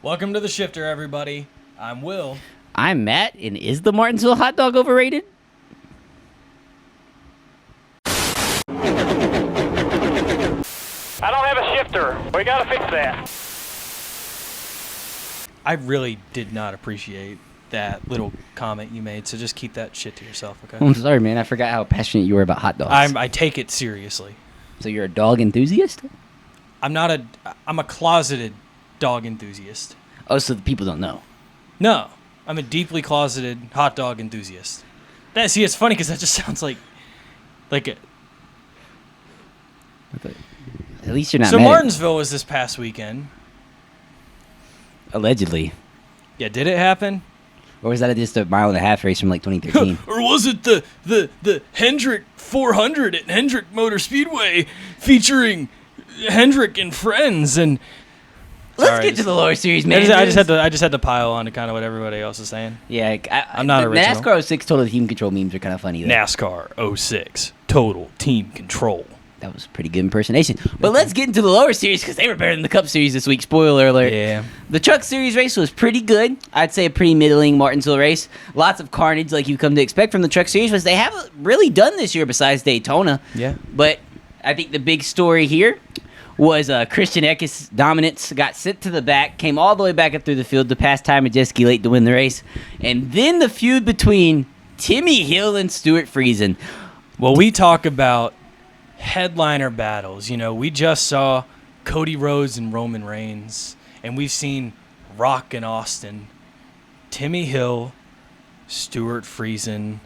Welcome to the Shifter, everybody. I'm Will. I'm Matt, and is the Martinsville hot dog overrated? I don't have a shifter. We gotta fix that. I really did not appreciate that little comment you made, so just keep that shit to yourself, okay? I'm sorry, man. I forgot how passionate you were about hot dogs. I take it seriously. So you're a dog enthusiast? I'm a closeted dog enthusiast. Oh, so the people don't know. No, I'm a deeply closeted hot dog enthusiast. See, it's funny because that just sounds like a... At least you're not So mad. Martinsville was this past weekend. Allegedly. Yeah, did it happen? Or was that just a mile-and-a-half race from like 2013? Or was it the Hendrick 400 at Hendrick Motor Speedway featuring Hendrick and friends? And Let's get to the lower series, man. I just had to pile on to kind of what everybody else is saying. Yeah, I'm not the original. NASCAR 06 total team control memes are kind of funny, though. NASCAR 06 total team control. That was a pretty good impersonation. But let's get into the lower series because they were better than the Cup Series this week. Spoiler alert. Yeah. The Truck Series race was pretty good. I'd say a pretty middling Martinsville race. Lots of carnage like you come to expect from the Truck Series, which they haven't really done this year besides Daytona. Yeah. But I think the big story here was Christian Eckes' dominance. Got sent to the back, came all the way back up through the field to pass Ty Majeski late to win the race. And then the feud between Timmy Hill and Stuart Friesen. Well, we talk about headliner battles. You know, we just saw Cody Rhodes and Roman Reigns, and we've seen Rock and Austin. Timmy Hill, Stuart Friesen.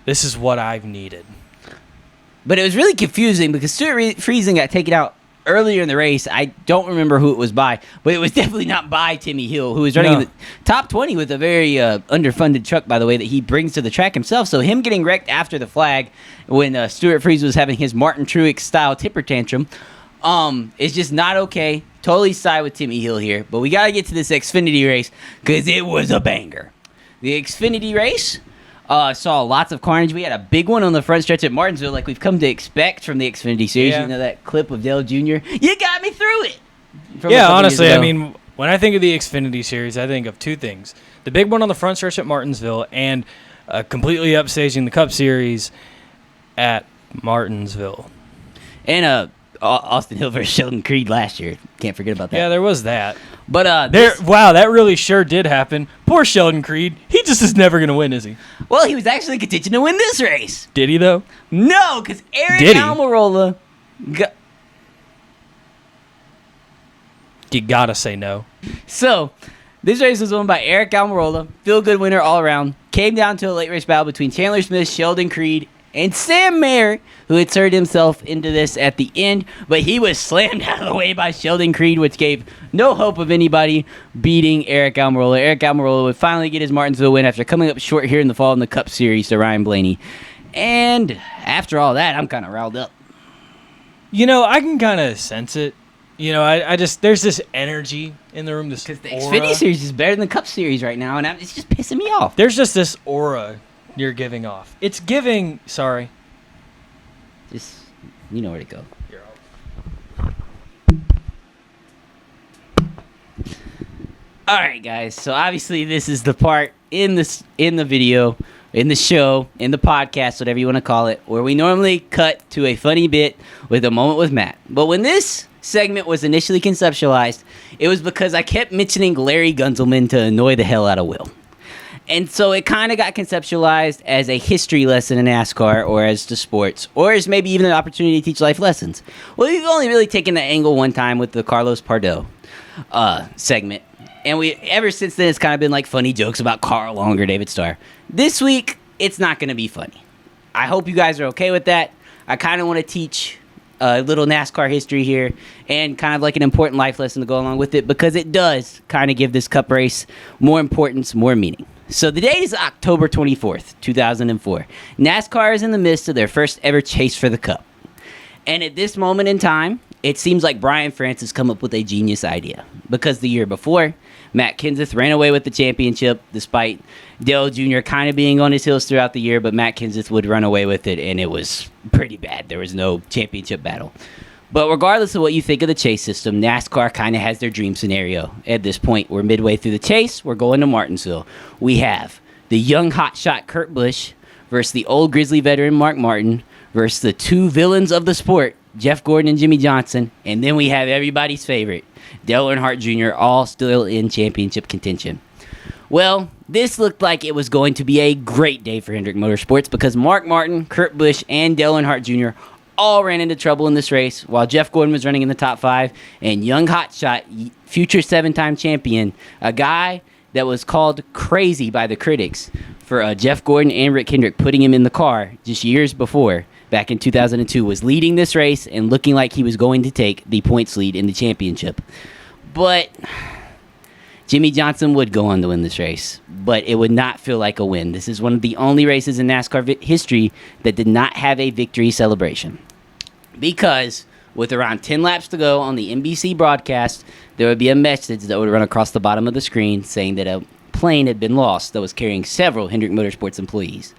This is what I've needed. But it was really confusing because Stuart Friesen got taken out earlier in the race. I don't remember who it was by, but it was definitely not by Timmy Hill, who was running in the top 20 with a very underfunded truck, by the way, that he brings to the track himself. So him getting wrecked after the flag when Stuart Friesen was having his Martin Truex-style tipper tantrum is just not okay. Totally side with Timmy Hill here. But we got to get to this Xfinity race because it was a banger. The Xfinity race saw lots of carnage. We had a big one on the front stretch at Martinsville, like we've come to expect from the Xfinity Series. Yeah. You know that clip of Dale Jr.? You got me through it! Yeah, honestly, I mean, when I think of the Xfinity Series, I think of two things. The big one on the front stretch at Martinsville and completely upstaging the Cup Series at Martinsville. And Austin Hill versus Sheldon Creed last year. Can't forget about that. Yeah, there was that. But wow, that really sure did happen. Poor Sheldon Creed. He just is never going to win, is he? Well, he was actually contention to win this race. Did he, though? No, because Eric Did he? Almirola got... You got to say no. So, this race was won by Eric Almirola. Feel-good winner all around. Came down to a late race battle between Chandler Smith, Sheldon Creed, and Sam Mayer, who had inserted himself into this at the end, but he was slammed out of the way by Sheldon Creed, which gave no hope of anybody beating Eric Almirola. Eric Almirola would finally get his Martinsville win after coming up short here in the fall in the Cup Series to Ryan Blaney. And after all that, I'm kind of riled up. You know, I can kind of sense it. You know, I just, there's this energy in the room, this Because the aura. Xfinity Series is better than the Cup Series right now, and it's just pissing me off. There's just this aura you're giving off. It's giving, sorry. Just, you know where to go. All right, guys. So obviously, this is the part in the video, in the show, in the podcast, whatever you want to call it, where we normally cut to a funny bit with a moment with Matt. But when this segment was initially conceptualized, it was because I kept mentioning Larry Gunzelman to annoy the hell out of Will. And so it kind of got conceptualized as a history lesson in NASCAR or as to sports or as maybe even an opportunity to teach life lessons. Well, we've only really taken that angle one time with the Carlos Pardo segment. And ever since then, it's kind of been like funny jokes about Carl Long or David Starr. This week, it's not going to be funny. I hope you guys are okay with that. I kind of want to teach a little NASCAR history here and kind of like an important life lesson to go along with it because it does kind of give this Cup race more importance, more meaning. So the date is October 24th, 2004. NASCAR is in the midst of their first ever chase for the Cup. And at this moment in time, it seems like Brian France has come up with a genius idea. Because the year before, Matt Kenseth ran away with the championship despite Dale Jr. kind of being on his heels throughout the year, but Matt Kenseth would run away with it, and it was pretty bad. There was no championship battle. But regardless of what you think of the chase system, NASCAR kind of has their dream scenario at this point. We're midway through the chase. We're going to Martinsville. We have the young hotshot Kurt Busch versus the old Grizzly veteran Mark Martin versus the two villains of the sport, Jeff Gordon and Jimmy Johnson. And then we have everybody's favorite, Dale Earnhardt Jr., all still in championship contention. Well, this looked like it was going to be a great day for Hendrick Motorsports because Mark Martin, Kurt Busch, and Dale Earnhardt Jr. all ran into trouble in this race while Jeff Gordon was running in the top 5, and young hotshot, future 7-time champion, a guy that was called crazy by the critics for Jeff Gordon and Rick Hendrick putting him in the car just years before, back in 2002, was leading this race and looking like he was going to take the points lead in the championship. But Jimmy Johnson would go on to win this race, but it would not feel like a win. This is one of the only races in NASCAR history that did not have a victory celebration. Because with around 10 laps to go on the NBC broadcast, there would be a message that would run across the bottom of the screen saying that a plane had been lost that was carrying several Hendrick Motorsports employees.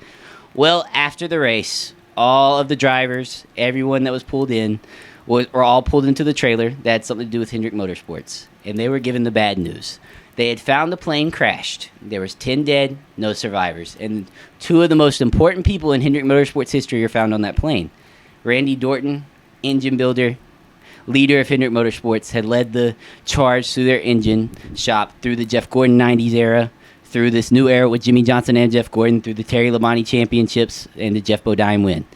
Well, after the race, all of the drivers, everyone that was pulled in, were all pulled into the trailer that had something to do with Hendrick Motorsports, and they were given the bad news. They had found the plane crashed. There was 10 dead, no survivors, and 2 of the most important people in Hendrick Motorsports history are found on that plane. Randy Dorton, engine builder, leader of Hendrick Motorsports, had led the charge through their engine shop through the Jeff Gordon 90s era, through this new era with Jimmy Johnson and Jeff Gordon, through the Terry Labonte championships and the Jeff Bodine win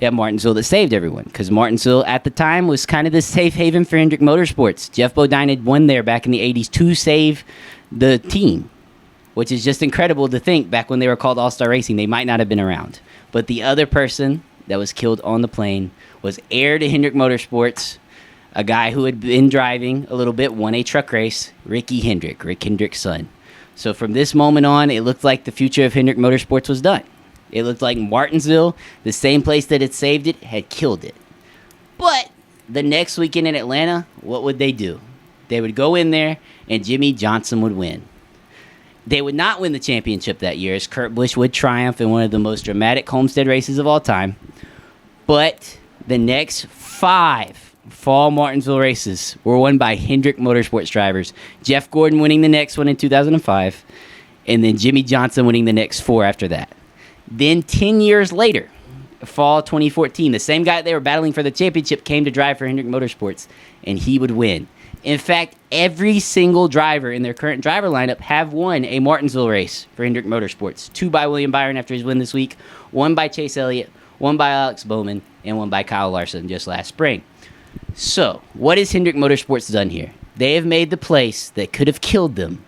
at Martinsville that saved everyone, because Martinsville at the time was kind of the safe haven for Hendrick Motorsports. Jeff Bodine had won there back in the 80s to save the team, which is just incredible to think back when they were called All-Star Racing, they might not have been around. But the other person that was killed on the plane was heir to Hendrick Motorsports, a guy who had been driving a little bit, won a truck race, Rick Hendrick's son. So from this moment on, it looked like the future of Hendrick Motorsports was done. It looked like Martinsville, the same place that had saved it, had killed it. But the next weekend in Atlanta, what would they do? They would go in there, and Jimmy Johnson would win. They would not win the championship that year, as Kurt Busch would triumph in one of the most dramatic Homestead races of all time. But the next 5 fall Martinsville races were won by Hendrick Motorsports drivers. Jeff Gordon winning the next one in 2005, and then Jimmy Johnson winning the next 4 after that. Then 10 years later, fall 2014, the same guy they were battling for the championship came to drive for Hendrick Motorsports, and he would win. In fact, every single driver in their current driver lineup have won a Martinsville race for Hendrick Motorsports. 2 by William Byron after his win this week, 1 by Chase Elliott, 1 by Alex Bowman, and 1 by Kyle Larson just last spring. So, what has Hendrick Motorsports done here? They have made the place that could have killed them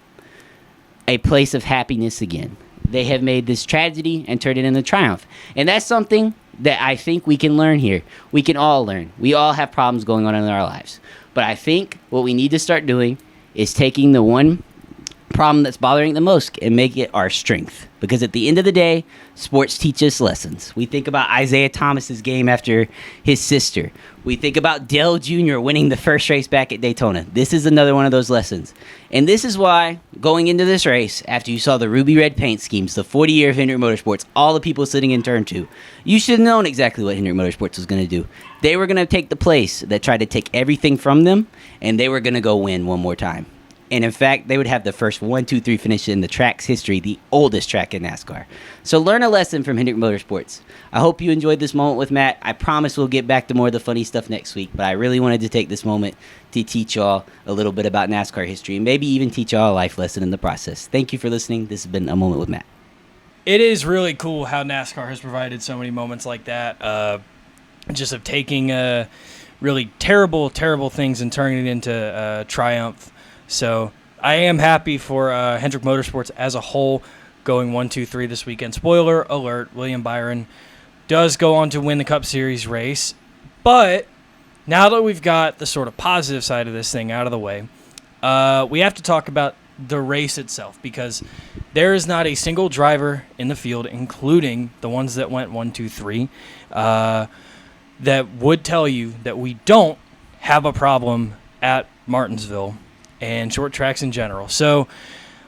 a place of happiness again. They have made this tragedy and turned it into triumph. And that's something that I think we can learn here. We can all learn. We all have problems going on in our lives. But I think what we need to start doing is taking the one problem that's bothering the most and make it our strength. Because at the end of the day, sports teach us lessons. We think about Isaiah Thomas's game after his sister. We think about Dale Jr. winning the first race back at Daytona. This is another one of those lessons. And this is why, going into this race, after you saw the ruby red paint schemes, the 40 year of Hendrick Motorsports, all the people sitting in turn 2, you should have known exactly what Hendrick Motorsports was going to do. They were going to take the place that tried to take everything from them, and they were going to go win one more time. And in fact, they would have the first 1, 2, 3 finish in the track's history, the oldest track in NASCAR. So learn a lesson from Hendrick Motorsports. I hope you enjoyed this moment with Matt. I promise we'll get back to more of the funny stuff next week, but I really wanted to take this moment to teach y'all a little bit about NASCAR history and maybe even teach y'all a life lesson in the process. Thank you for listening. This has been A Moment with Matt. It is really cool how NASCAR has provided so many moments like that, just of taking really terrible, terrible things and turning it into triumph. So I am happy for Hendrick Motorsports as a whole going 1, 2, 3 this weekend. Spoiler alert, William Byron does go on to win the Cup Series race. But now that we've got the sort of positive side of this thing out of the way, we have to talk about the race itself, because there is not a single driver in the field, including the ones that went 1, 2, 3, that would tell you that we don't have a problem at Martinsville and short tracks in general. So,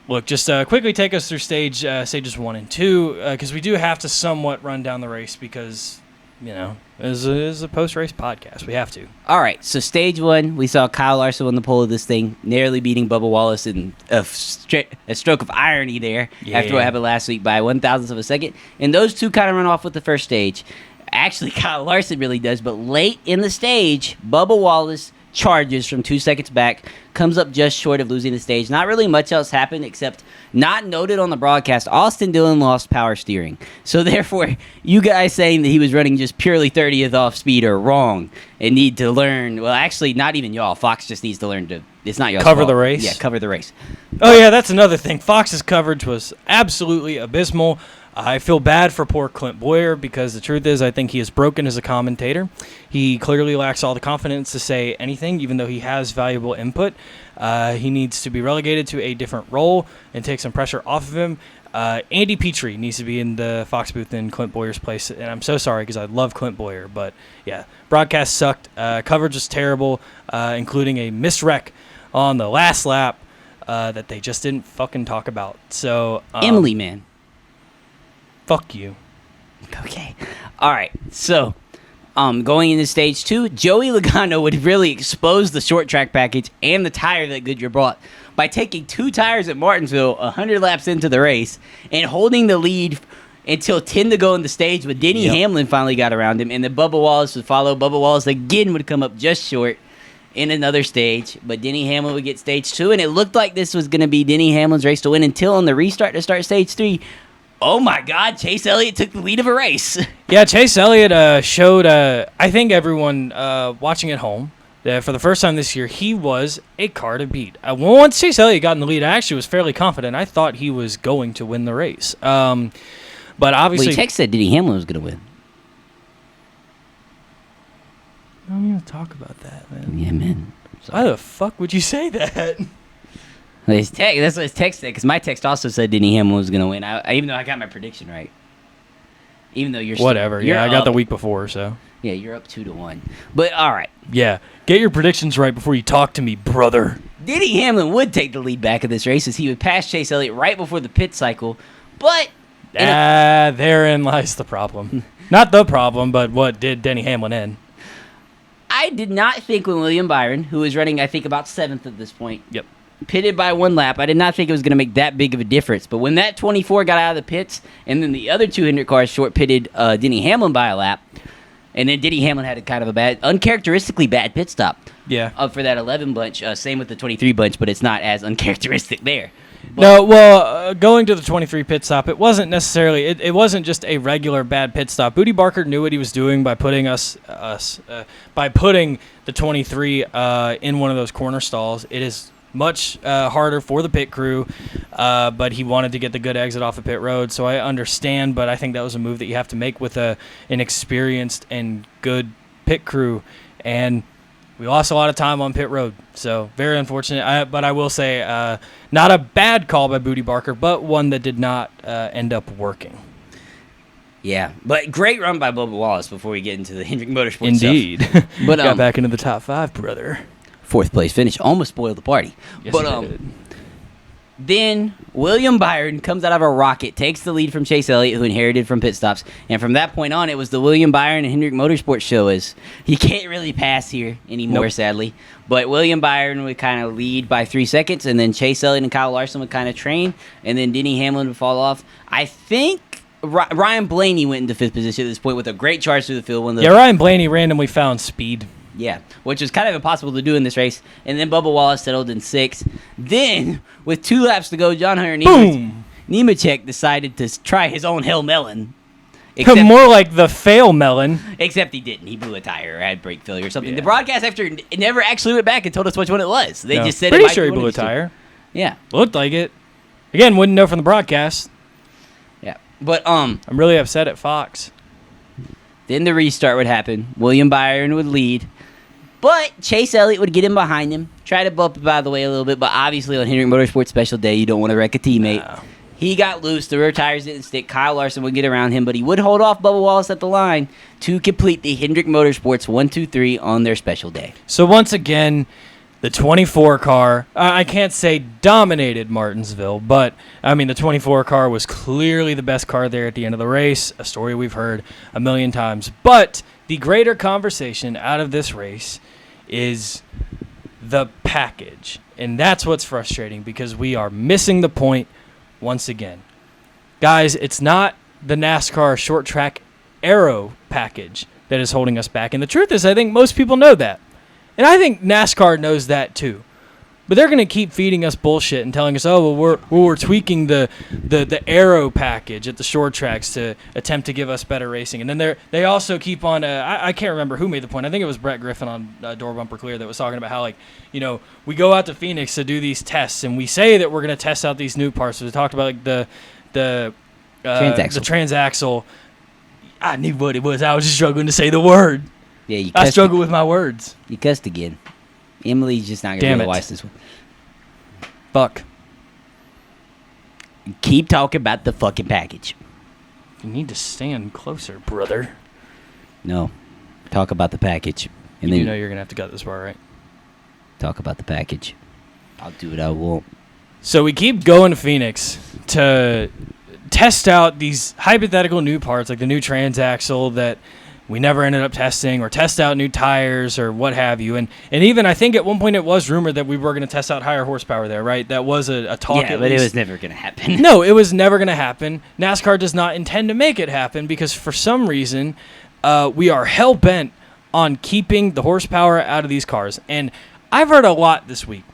look, just quickly take us through stages 1 and 2, because we do have to somewhat run down the race, because is a post-race podcast. We have to. All right, so stage one, we saw Kyle Larson on the pole of this thing, narrowly beating Bubba Wallace in a stroke of irony there after what happened last week by 1,000th of a second. And those two kind of run off with the first stage. Actually, Kyle Larson really does, but late in the stage, Bubba Wallace charges from 2 seconds back, comes up just short of losing the stage. Not really much else happened except not noted on the broadcast. Austin Dillon lost power steering. So therefore, you guys saying that he was running just purely 30th off speed are wrong and need to learn. Well, actually, not even y'all. Fox just needs to learn to. It's not y'all's cover fault. the race. Yeah, cover the race. Oh yeah, that's another thing. Fox's coverage was absolutely abysmal. I feel bad for poor Clint Boyer because the truth is I think he is broken as a commentator. He clearly lacks all the confidence to say anything, even though he has valuable input. He needs to be relegated to a different role and take some pressure off of him. Andy Petrie needs to be in the Fox booth in Clint Boyer's place, and I'm so sorry because I love Clint Boyer. But, yeah, broadcast sucked. Coverage was terrible, including a miswreck on the last lap that they just didn't fucking talk about. So Emily, man. Fuck you. Okay. All right. So, going into stage two, Joey Logano would really expose the short track package and the tire that Goodyear brought by taking 2 tires at Martinsville 100 laps into the race and holding the lead until 10 to go in the stage when Denny Hamlin finally got around him, and then Bubba Wallace would follow. Bubba Wallace again would come up just short in another stage, but Denny Hamlin would get stage 2, and it looked like this was going to be Denny Hamlin's race to win until on the restart to start stage 3. Oh my God, Chase Elliott took the lead of a race. Yeah, Chase Elliott showed, I think everyone watching at home, that for the first time this year, he was a car to beat. Once Chase Elliott got in the lead, I actually was fairly confident. I thought he was going to win the race. But obviously... Well, text said Denny Hamlin was going to win. I don't even talk about that, man. Yeah, man. Why the fuck would you say that? That's what his text said, because my text also said Denny Hamlin was going to win, even though I got my prediction right. Even though you're whatever, you're I got up. the week before, so. Yeah, you're up 2-1. But, all right. Yeah, get your predictions right before you talk to me, brother. Denny Hamlin would take the lead back of this race as he would pass Chase Elliott right before the pit cycle, but... therein lies the problem. Not the problem, but what did Denny Hamlin end? I did not think when William Byron, who was running, I think, about 7th at this point, Yep. pitted by 1 lap, I did not think it was going to make that big of a difference. But when that 24 got out of the pits, and then the other 200 cars short-pitted Denny Hamlin by a lap, and then Denny Hamlin had a kind of a uncharacteristically bad pit stop. Yeah. For that 11 bunch. Same with the 23 bunch, but it's not as uncharacteristic there. But No, well, going to the 23 pit stop, it wasn't necessarily, it wasn't just a regular bad pit stop. Booty Barker knew what he was doing by putting by putting the 23 in one of those corner stalls. It is much harder for the pit crew, but he wanted to get the good exit off of pit road, so I understand, but I think that was a move that you have to make with an experienced and good pit crew, and we lost a lot of time on pit road, so very unfortunate. But I will say, not a bad call by Booty Barker, but one that did not end up working. yeah, but great run by Bubba Wallace before we get into the Hendrick Motorsports Indeed. stuff. But, got back into the top 5, brother. 4th place finish almost spoiled the party. Yes, but it did. Then William Byron comes out of a rocket, takes the lead from Chase Elliott, who inherited from pit stops, and from that point on, it was the William Byron and Hendrick Motorsports show. As he can't really pass here anymore, sadly. But William Byron would kind of lead by 3 seconds, and then Chase Elliott and Kyle Larson would kind of train, and then Denny Hamlin would fall off. I think Ryan Blaney went into 5th position at this point with a great charge through the field. Ryan Blaney randomly found speed. Yeah, which was kind of impossible to do in this race. And then Bubba Wallace settled in 6th. Then, with 2 laps to go, John Hunter Nemechek decided to try his own Hell Melon. More like the fail melon. Except he didn't. He blew a tire or had brake failure or something. Yeah. The broadcast after never actually went back and told us which one it was. They just said pretty it might sure be he one blew a of these two. tire. Yeah. Looked like it. Again, wouldn't know from the broadcast. Yeah. But I'm really upset at Fox. then the restart would happen. William Byron would lead. But Chase Elliott would get in behind him, try to bump him out of the way a little bit, but obviously on Hendrick Motorsports Special Day, you don't want to wreck a teammate. No. He got loose, the rear tires didn't stick, Kyle Larson would get around him, but he would hold off Bubba Wallace at the line to complete the Hendrick Motorsports 1-2-3 on their special day. So once again, The 24 car, I can't say dominated Martinsville, but, I mean, the 24 car was clearly the best car there at the end of the race, a story we've heard a million times. But the greater conversation out of this race is the package. And that's what's frustrating because we are missing the point once again. Guys, it's not the NASCAR short track aero package that is holding us back. And the truth is, I think most people know that. And I think NASCAR knows that too. But they're going to keep feeding us bullshit and telling us, oh, well, we're tweaking the aero package at the short tracks to attempt to give us better racing. And then they also keep on, I can't remember who made the point. I think it was Brett Griffin on Door Bumper Clear that was talking about how, like, you know, we go out to Phoenix to do these tests, and we say that we're going to test out these new parts. So we talked about, like, the transaxle. I knew what it was. I was just struggling to say the word. Yeah, I struggle with my words. You cussed again. Emily's just not going to realize this one. Fuck. Keep talking about the fucking package. You need to stand closer, brother. No. Talk about the package. And You then know you're going to have to cut this part, right? talk about the package. I'll do what I want. So we keep going to Phoenix to test out these hypothetical new parts, like the new transaxle that we never ended up testing, or test out new tires or what have you. And even I think at one point it was rumored that we were going to test out higher horsepower there, right? That was a talk. Yeah, but it was never going to happen. No, it was never going to happen. NASCAR does not intend to make it happen because for some reason we are hell-bent on keeping the horsepower out of these cars. And I've heard a lot this week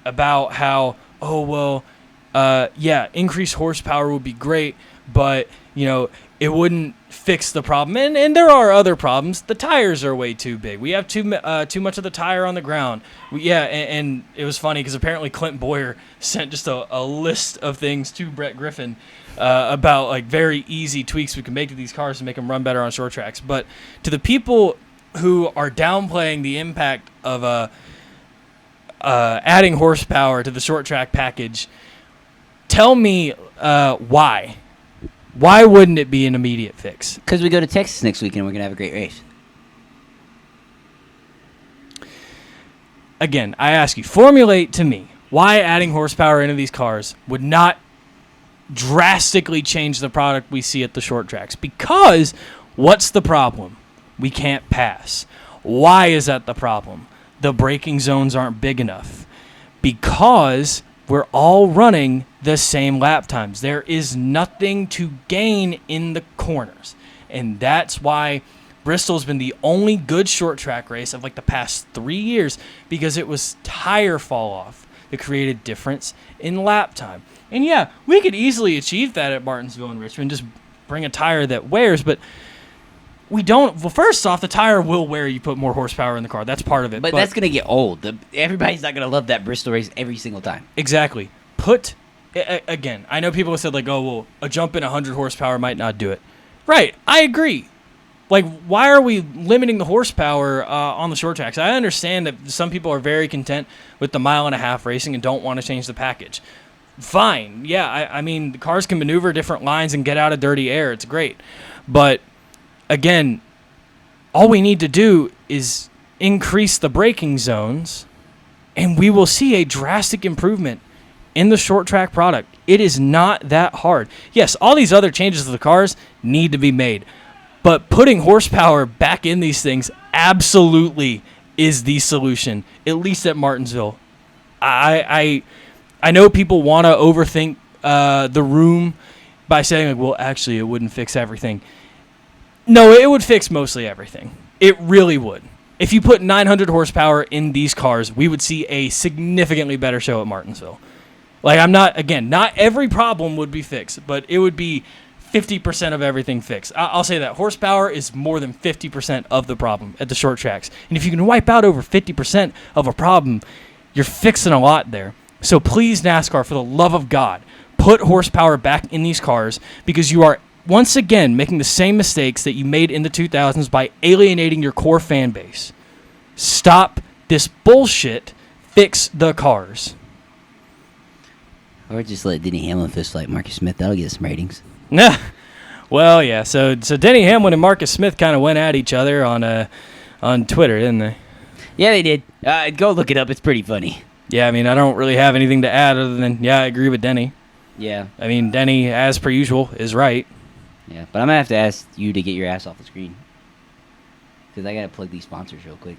about how, increased horsepower would be great, but, you know, it wouldn't fix the problem. And there are other problems. The tires are way too big. We have too much of the tire on the ground. And it was funny because apparently Clint Boyer sent just a list of things to Brett Griffin about, like, very easy tweaks we can make to these cars to make them run better on short tracks. But to the people who are downplaying the impact of adding horsepower to the short track package, tell me why. Why wouldn't it be an immediate fix? Because we go to Texas next week and we're going to have a great race. Again, I ask you, formulate to me why adding horsepower into these cars would not drastically change the product we see at the short tracks. Because what's the problem? We can't pass. Why is that the problem? The braking zones aren't big enough. Because we're all running the same lap times. There is nothing to gain in the corners. And that's why Bristol's been the only good short track race of, like, the past 3 years, because it was tire fall off that created difference in lap time. And yeah, we could easily achieve that at Martinsville and Richmond, just bring a tire that wears, but we don't. Well, first off, the tire will wear. You put more horsepower in the car. That's part of it. But that's going to get old. Everybody's not going to love that Bristol race every single time. Exactly. Again, I know people have said, like, oh, well, a jump in 100 horsepower might not do it. Right. I agree. Like, why are we limiting the horsepower on the short tracks? I understand that some people are very content with the 1.5 mile racing and don't want to change the package. Fine. Yeah, I mean, the cars can maneuver different lines and get out of dirty air. It's great. But again, all we need to do is increase the braking zones, and we will see a drastic improvement in the short track product. It is not that hard. Yes, all these other changes to the cars need to be made, but putting horsepower back in these things absolutely is the solution, at least at Martinsville. I know people want to overthink the room by saying, like, well, actually, it wouldn't fix everything. No, it would fix mostly everything. It really would. If you put 900 horsepower in these cars, we would see a significantly better show at Martinsville. Like, not every problem would be fixed, but it would be 50% of everything fixed. I'll say that. Horsepower is more than 50% of the problem at the short tracks. And if you can wipe out over 50% of a problem, you're fixing a lot there. So please, NASCAR, for the love of God, put horsepower back in these cars, because you are once again making the same mistakes that you made in the 2000s by alienating your core fan base. Stop this bullshit. Fix the cars. Or just let Denny Hamlin fist fight Marcus Smith. That'll get some ratings. Nah. Well, yeah. So Denny Hamlin and Marcus Smith kind of went at each other on Twitter, didn't they? Yeah, they did. Go look it up. It's pretty funny. Yeah, I mean, I don't really have anything to add other than, I agree with Denny. Yeah. I mean, Denny, as per usual, is right. Yeah, but I'm going to have to ask you to get your ass off the screen. Because I got to plug these sponsors real quick.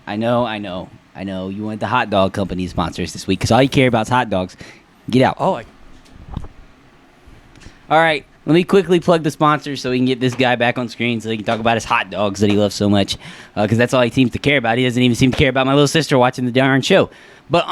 I know. You want the hot dog company sponsors this week because all you care about is hot dogs. Get out. Oh, All right. Let me quickly plug the sponsors so we can get this guy back on screen so he can talk about his hot dogs that he loves so much. Because that's all he seems to care about. He doesn't even seem to care about my little sister watching the darn show. But,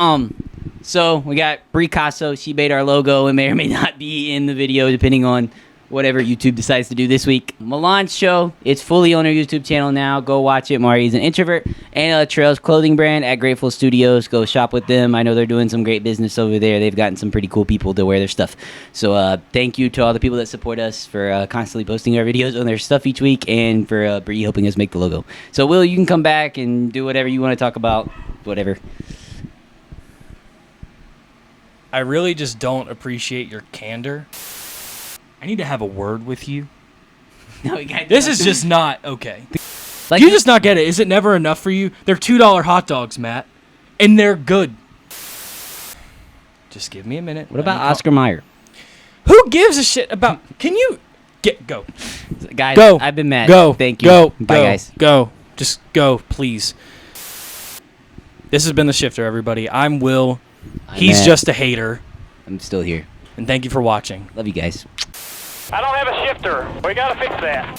so we got Brie Casso. She made our logo and may or may not be in the video depending on whatever YouTube decides to do this week. Milan's show, it's fully on our YouTube channel now. Go watch it. Mari's an introvert. And Trail's clothing brand at Grateful Studios. Go shop with them. I know they're doing some great business over there. They've gotten some pretty cool people to wear their stuff. So thank you to all the people that support us for constantly posting our videos on their stuff each week and for Bree helping us make the logo. So Will, you can come back and do whatever you want to talk about. Whatever. I really just don't appreciate your candor. I need to have a word with you. No, we got This is just not okay. like You just not get it. Is it never enough for you? They're $2 hot dogs, Matt, and they're good. Just give me a minute. What about Oscar Mayer? Who gives a shit about? Can you go? Guys, Go. I've been mad. Go. Thank you. Go. Bye, go, guys. Go. Just go, please. This has been The Shifter, everybody. I'm Will. He's Matt. just a hater. I'm still here. And thank you for watching. Love you guys. I don't have a shifter. We gotta fix that.